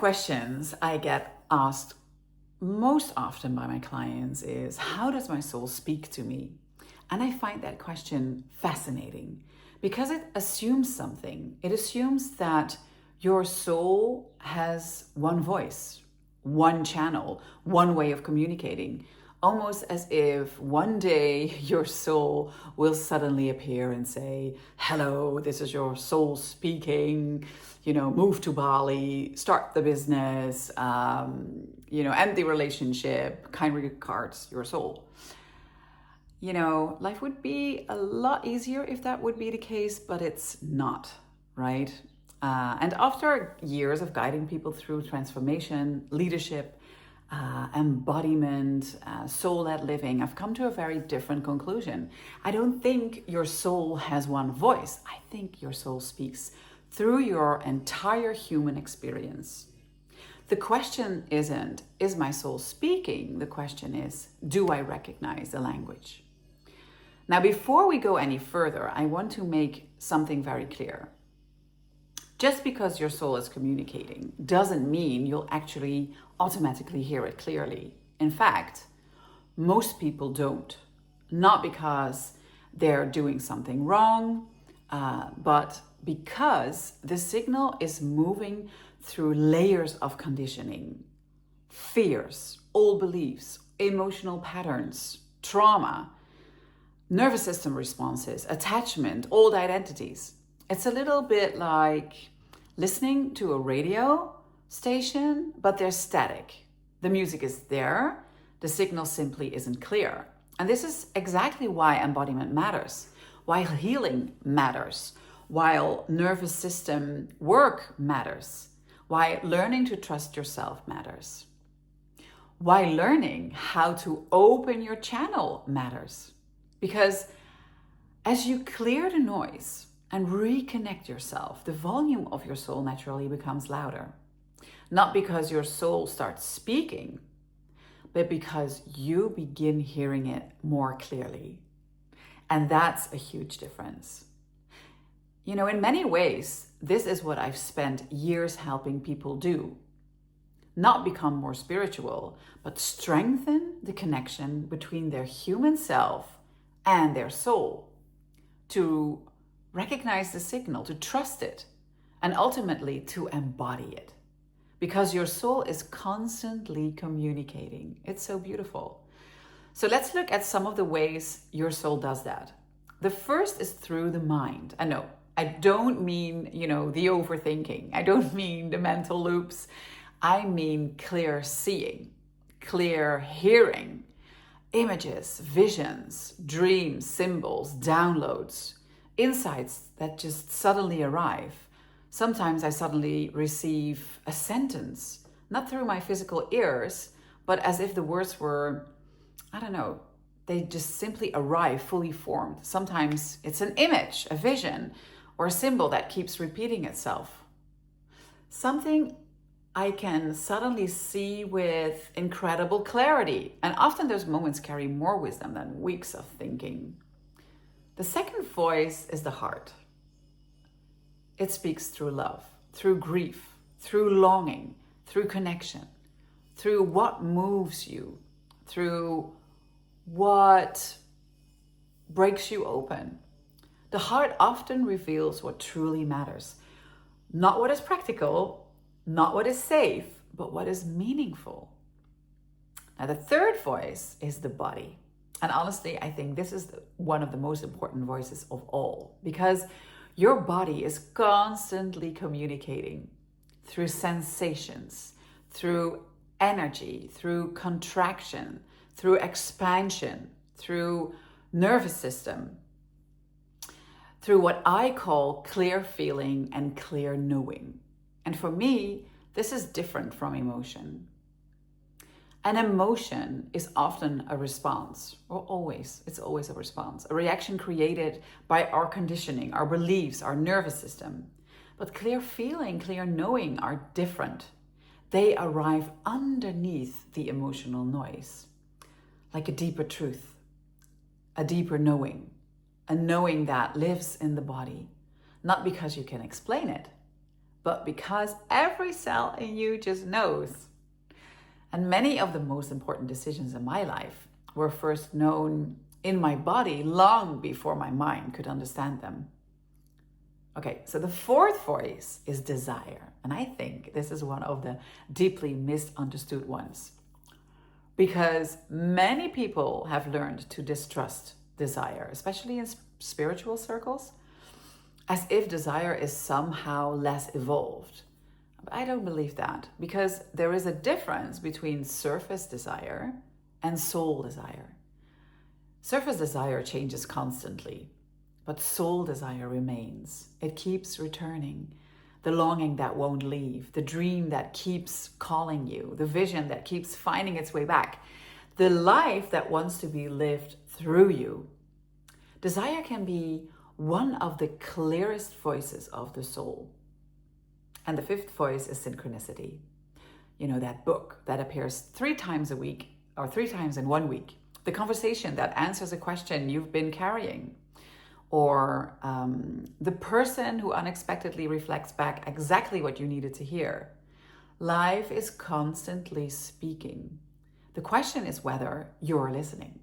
questions I get asked most often by my clients is, how does my soul speak to me? And I find that question fascinating because it assumes something. It assumes that your soul has one voice, one channel, one way of communicating, almost as if one day your soul will suddenly appear and say, hello, this is your soul speaking, move to Bali, start the business, end the relationship, kind regards, your soul. Life would be a lot easier if that would be the case, but it's not, right? And after years of guiding people through transformation, leadership, embodiment, soul-led living, I've come to a very different conclusion. I don't think your soul has one voice. I think your soul speaks through your entire human experience. The question isn't, is my soul speaking? The question is, do I recognize the language? Now, before we go any further, I want to make something very clear. Just because your soul is communicating doesn't mean you'll actually automatically hear it clearly. In fact, most people don't. Not because they're doing something wrong, but because the signal is moving through layers of conditioning, fears, old beliefs, emotional patterns, trauma, nervous system responses, attachment, old identities. It's a little bit like listening to a radio station, but they're static. The music is there, the signal simply isn't clear. And this is exactly why embodiment matters, why healing matters, while nervous system work matters, why learning to trust yourself matters, why learning how to open your channel matters. Because as you clear the noise and reconnect yourself, the volume of your soul naturally becomes louder. Not because your soul starts speaking, but because you begin hearing it more clearly. And that's a huge difference. In many ways, this is what I've spent years helping people do. Not become more spiritual, but strengthen the connection between their human self and their soul. To recognize the signal, to trust it, and ultimately to embody it. Because your soul is constantly communicating. It's so beautiful. So let's look at some of the ways your soul does that. The first is through the mind. And no, I don't mean, the overthinking. I don't mean the mental loops. I mean clear seeing, clear hearing, images, visions, dreams, symbols, downloads, insights that just suddenly arrive. Sometimes I suddenly receive a sentence, not through my physical ears, but as if the words were, they just simply arrive fully formed. Sometimes it's an image, a vision, or a symbol that keeps repeating itself. Something I can suddenly see with incredible clarity. And often those moments carry more wisdom than weeks of thinking. The second voice is the heart. It speaks through love, through grief, through longing, through connection, through what moves you, through what breaks you open. The heart often reveals what truly matters. Not what is practical, not what is safe, but what is meaningful. Now, the third voice is the body. And honestly, I think this is one of the most important voices of all, because your body is constantly communicating through sensations, through energy, through contraction, through expansion, through nervous system, through what I call clear feeling and clear knowing. And for me, this is different from emotion. An emotion is often a response, it's always a response, a reaction created by our conditioning, our beliefs, our nervous system. But clear feeling, clear knowing are different. They arrive underneath the emotional noise, like a deeper truth, a deeper knowing, a knowing that lives in the body, not because you can explain it, but because every cell in you just knows. And many of the most important decisions in my life were first known in my body long before my mind could understand them. Okay, so the fourth voice is desire. And I think this is one of the deeply misunderstood ones, because many people have learned to distrust desire, especially in spiritual circles, as if desire is somehow less evolved. But I don't believe that, because there is a difference between surface desire and soul desire. Surface desire changes constantly, but soul desire remains. It keeps returning. The longing that won't leave, the dream that keeps calling you, the vision that keeps finding its way back, the life that wants to be lived through you. Desire can be one of the clearest voices of the soul. And the fifth voice is synchronicity. You know, that book that appears 3 times a week or 3 times in 1 week. The conversation that answers a question you've been carrying. Or the person who unexpectedly reflects back exactly what you needed to hear. Life is constantly speaking. The question is whether you're listening.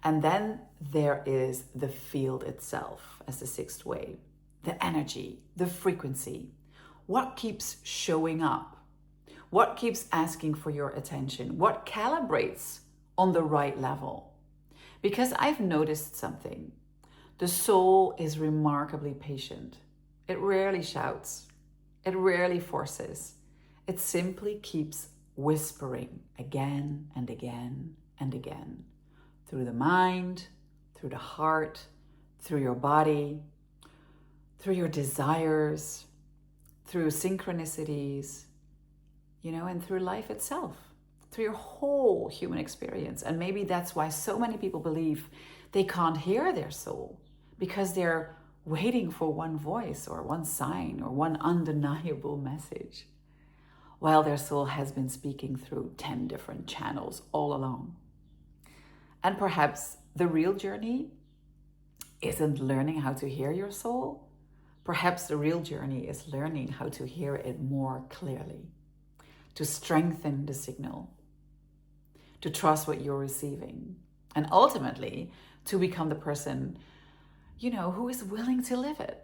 And then there is the field itself as the 6th way. The energy, the frequency. What keeps showing up? What keeps asking for your attention? What calibrates on the right level? Because I've noticed something. The soul is remarkably patient. It rarely shouts. It rarely forces. It simply keeps whispering again and again and again. Through the mind, through the heart, through your body, through your desires, through synchronicities, and through life itself, through your whole human experience. And maybe that's why so many people believe they can't hear their soul, because they're waiting for one voice or one sign or one undeniable message, while their soul has been speaking through 10 different channels all along. And perhaps the real journey isn't learning how to hear your soul. Perhaps the real journey is learning how to hear it more clearly, to strengthen the signal, to trust what you're receiving, and ultimately to become the person who is willing to live it.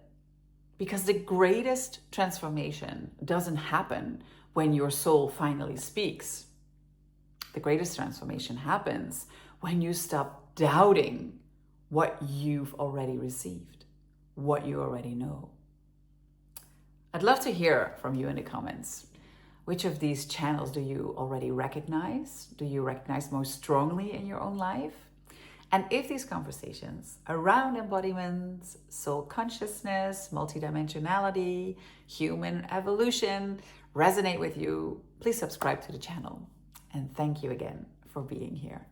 Because the greatest transformation doesn't happen when your soul finally speaks. The greatest transformation happens when you stop doubting what you've already received, what you already know. I'd love to hear from you in the comments. Which of these channels do you already recognize? Do you recognize most strongly in your own life? And if these conversations around embodiments, soul consciousness, multidimensionality, human evolution resonate with you, please subscribe to the channel. And thank you again for being here.